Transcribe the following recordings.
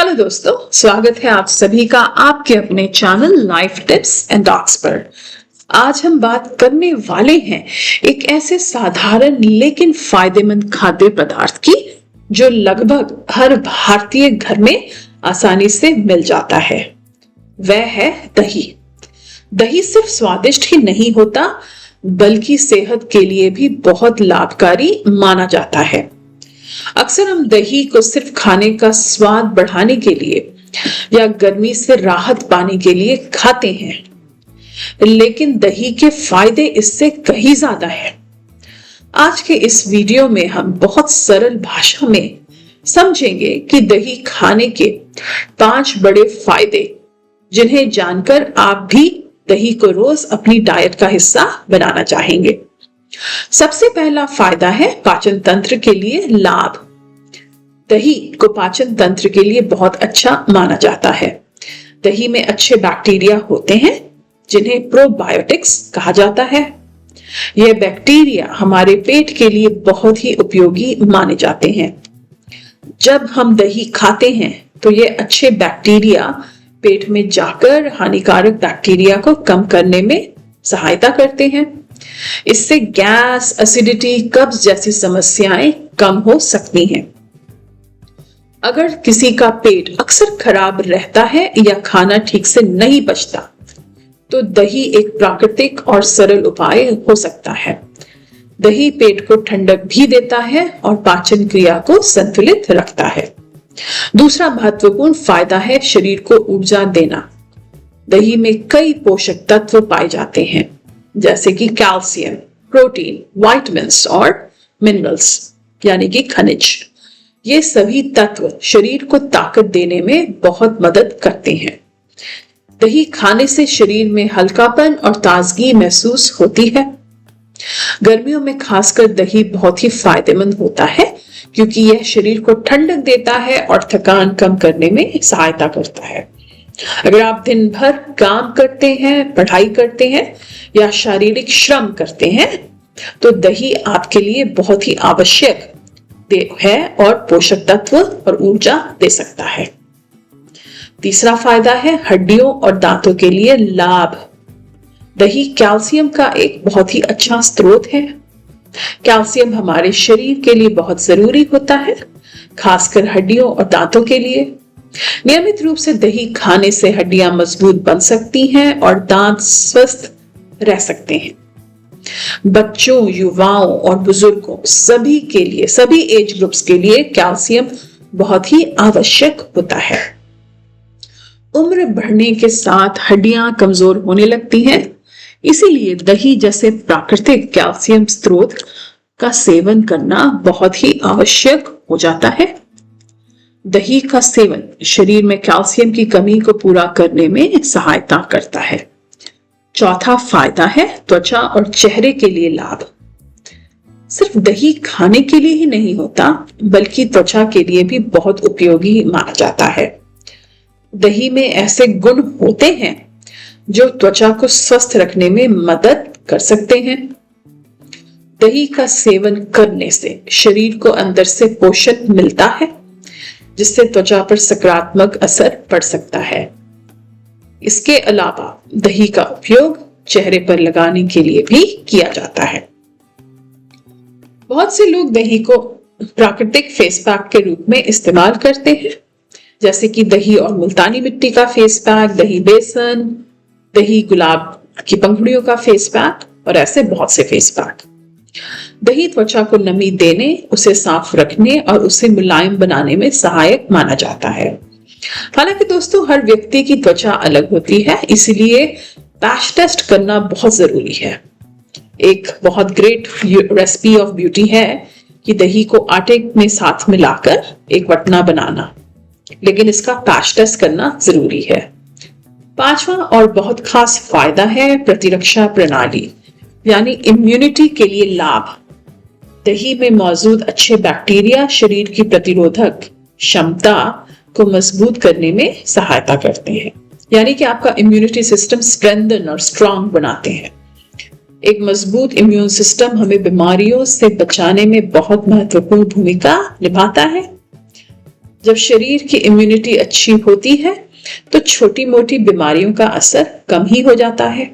Hello दोस्तों, स्वागत है आप सभी का आपके अपने channel life tips and docs पर। आज हम बात करने वाले हैं एक ऐसे साधारण लेकिन फायदेमंद खाद्य पदार्थ की जो लगभग हर भारतीय घर में आसानी से मिल जाता है। वह है दही। दही सिर्फ स्वादिष्ट ही नहीं होता बल्कि सेहत के लिए भी बहुत लाभकारी माना जाता है। अक्सर हम दही को सिर्फ खाने का स्वाद बढ़ाने के लिए या गर्मी से राहत पाने के लिए खाते हैं, लेकिन दही के फायदे इससे कहीं ज्यादा है। आज के इस वीडियो में हम बहुत सरल भाषा में समझेंगे कि दही खाने के 5 बड़े फायदे, जिन्हें जानकर आप भी दही को रोज अपनी डाइट का हिस्सा बनाना चाहेंगे। सबसे पहला फायदा है पाचन तंत्र के लिए लाभ। दही को पाचन तंत्र के लिए बहुत अच्छा माना जाता है। दही में अच्छे बैक्टीरिया होते हैं जिन्हें प्रोबायोटिक्स कहा जाता है। यह बैक्टीरिया हमारे पेट के लिए बहुत ही उपयोगी माने जाते हैं। जब हम दही खाते हैं तो ये अच्छे बैक्टीरिया पेट में जाकर हानिकारक बैक्टीरिया को कम करने में सहायता करते हैं। इससे गैस, एसिडिटी, कब्ज जैसी समस्याएं कम हो सकती हैं। अगर किसी का पेट अक्सर खराब रहता है या खाना ठीक से नहीं पचता, तो दही एक प्राकृतिक और सरल उपाय हो सकता है। दही पेट को ठंडक भी देता है और पाचन क्रिया को संतुलित रखता है। दूसरा महत्वपूर्ण फायदा है शरीर को ऊर्जा देना। दही में कई पोषक तत्व पाए जाते हैं, जैसे कि कैल्शियम, प्रोटीन, विटामिन्स और मिनरल्स यानी कि खनिज। ये सभी तत्व शरीर को ताकत देने में बहुत मदद करते हैं। दही खाने से शरीर में हल्कापन और ताजगी महसूस होती है। गर्मियों में खासकर दही बहुत ही फायदेमंद होता है क्योंकि यह शरीर को ठंडक देता है और थकान कम करने में सहायता करता है। अगर आप दिन भर काम करते हैं, पढ़ाई करते हैं या शारीरिक श्रम करते हैं, तो दही आपके लिए बहुत ही आवश्यक है और पोषक तत्व और ऊर्जा दे सकता है। तीसरा फायदा है हड्डियों और दांतों के लिए लाभ। दही कैल्शियम का एक बहुत ही अच्छा स्रोत है। कैल्शियम हमारे शरीर के लिए बहुत जरूरी होता है, खासकर हड्डियों और दांतों के लिए। नियमित रूप से दही खाने से हड्डियां मजबूत बन सकती हैं और दांत स्वस्थ रह सकते हैं। बच्चों, युवाओं और बुजुर्गों सभी के लिए, सभी एज ग्रुप्स के लिए कैल्शियम बहुत ही आवश्यक होता है। उम्र बढ़ने के साथ हड्डियां कमजोर होने लगती हैं, इसीलिए दही जैसे प्राकृतिक कैल्शियम स्रोत का सेवन करना बहुत ही आवश्यक हो जाता है। दही का सेवन शरीर में कैल्शियम की कमी को पूरा करने में सहायता करता है। चौथा फायदा है त्वचा और चेहरे के लिए लाभ। सिर्फ दही खाने के लिए ही नहीं होता बल्कि त्वचा के लिए भी बहुत उपयोगी माना जाता है। दही में ऐसे गुण होते हैं जो त्वचा को स्वस्थ रखने में मदद कर सकते हैं। दही का सेवन करने से शरीर को अंदर से पोषण मिलता है, जिससे त्वचा पर सकारात्मक असर पड़ सकता है। इसके अलावा दही का उपयोग चेहरे पर लगाने के लिए भी किया जाता है। बहुत से लोग दही को प्राकृतिक फेस पैक के रूप में इस्तेमाल करते हैं, जैसे कि दही और मुल्तानी मिट्टी का फेस पैक, दही बेसन, दही गुलाब की पंखुड़ियों का फेस पैक और ऐसे बहुत से फेस पैक। दही त्वचा को नमी देने, उसे साफ रखने और उसे मुलायम बनाने में सहायक माना जाता है। हालांकि दोस्तों, हर व्यक्ति की त्वचा अलग होती है, इसलिए पैच टेस्ट करना बहुत जरूरी है। एक बहुत ग्रेट रेसिपी ऑफ ब्यूटी है कि दही को आटे में साथ मिलाकर एक वटना बनाना, लेकिन इसका पैच टेस्ट करना जरूरी है। पांचवा और बहुत खास फायदा है प्रतिरक्षा प्रणाली यानी इम्यूनिटी के लिए लाभ। दही में मौजूद अच्छे बैक्टीरिया शरीर की प्रतिरोधक क्षमता को मजबूत करने में सहायता करते हैं, यानी कि आपका इम्यूनिटी सिस्टम स्ट्रेंथन और स्ट्रांग बनाते हैं। एक मजबूत इम्यून सिस्टम हमें बीमारियों से बचाने में बहुत महत्वपूर्ण भूमिका निभाता है। जब शरीर की इम्यूनिटी अच्छी होती है तो छोटी मोटी बीमारियों का असर कम ही हो जाता है।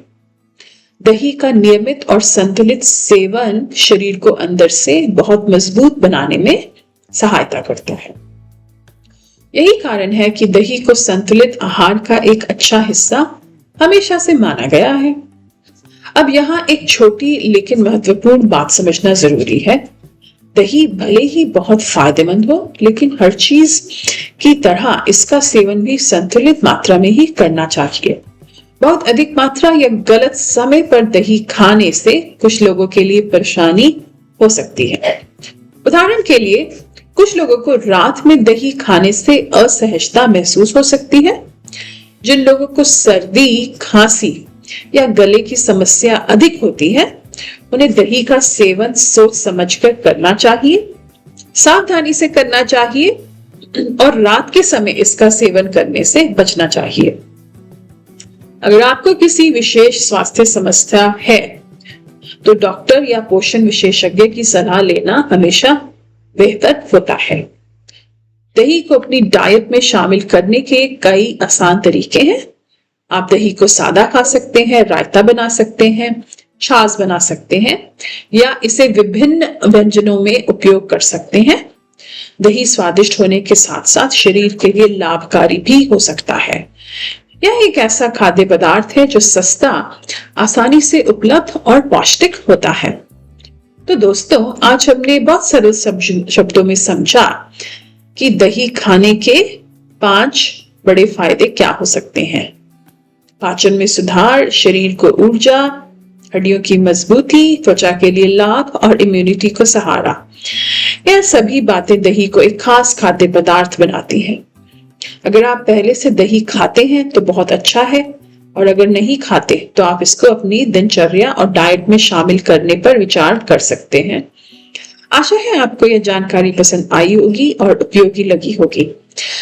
दही का नियमित और संतुलित सेवन शरीर को अंदर से बहुत मजबूत बनाने में सहायता करता है। यही कारण है कि दही को संतुलित आहार का एक अच्छा हिस्सा हमेशा से माना गया है। अब यहाँ एक छोटी लेकिन महत्वपूर्ण बात समझना जरूरी है। दही भले ही बहुत फायदेमंद हो, लेकिन हर चीज की तरह इसका सेवन भी संतुलित मात्रा में ही करना चाहिए। बहुत अधिक मात्रा या गलत समय पर दही खाने से कुछ लोगों के लिए परेशानी हो सकती है। उदाहरण के लिए, कुछ लोगों को रात में दही खाने से असहजता महसूस हो सकती है। जिन लोगों को सर्दी, खांसी या गले की समस्या अधिक होती है, उन्हें दही का सेवन सोच समझकर करना चाहिए, सावधानी से करना चाहिए और रात के समय इसका सेवन करने से बचना चाहिए। अगर आपको किसी विशेष स्वास्थ्य समस्या है तो डॉक्टर या पोषण विशेषज्ञ की सलाह लेना हमेशा बेहतर होता है। दही को अपनी डाइट में शामिल करने के कई आसान तरीके हैं। आप दही को सादा खा सकते हैं, रायता बना सकते हैं, छाछ बना सकते हैं या इसे विभिन्न व्यंजनों में उपयोग कर सकते हैं। दही स्वादिष्ट होने के साथ साथ शरीर के लिए लाभकारी भी हो सकता है। यह एक ऐसा खाद्य पदार्थ है जो सस्ता, आसानी से उपलब्ध और पौष्टिक होता है। तो दोस्तों, आज हमने बहुत सरल शब्दों में समझा कि दही खाने के 5 बड़े फायदे क्या हो सकते हैं। पाचन में सुधार, शरीर को ऊर्जा, हड्डियों की मजबूती, त्वचा के लिए लाभ और इम्यूनिटी को सहारा। यह सभी बातें दही को एक खास खाद्य पदार्थ बनाती हैं। अगर आप पहले से दही खाते हैं तो बहुत अच्छा है, और अगर नहीं खाते तो आप इसको अपनी दिनचर्या और डाइट में शामिल करने पर विचार कर सकते हैं। आशा है आपको यह जानकारी पसंद आई होगी और उपयोगी लगी होगी।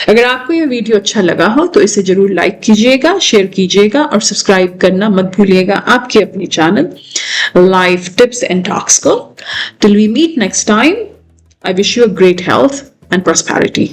अगर आपको यह वीडियो अच्छा लगा हो तो इसे जरूर लाइक कीजिएगा, शेयर कीजिएगा और सब्सक्राइब करना मत भूलिएगा आपके अपने channel life tips and talks को। Till we meet next time, I wish you a great health and prosperity.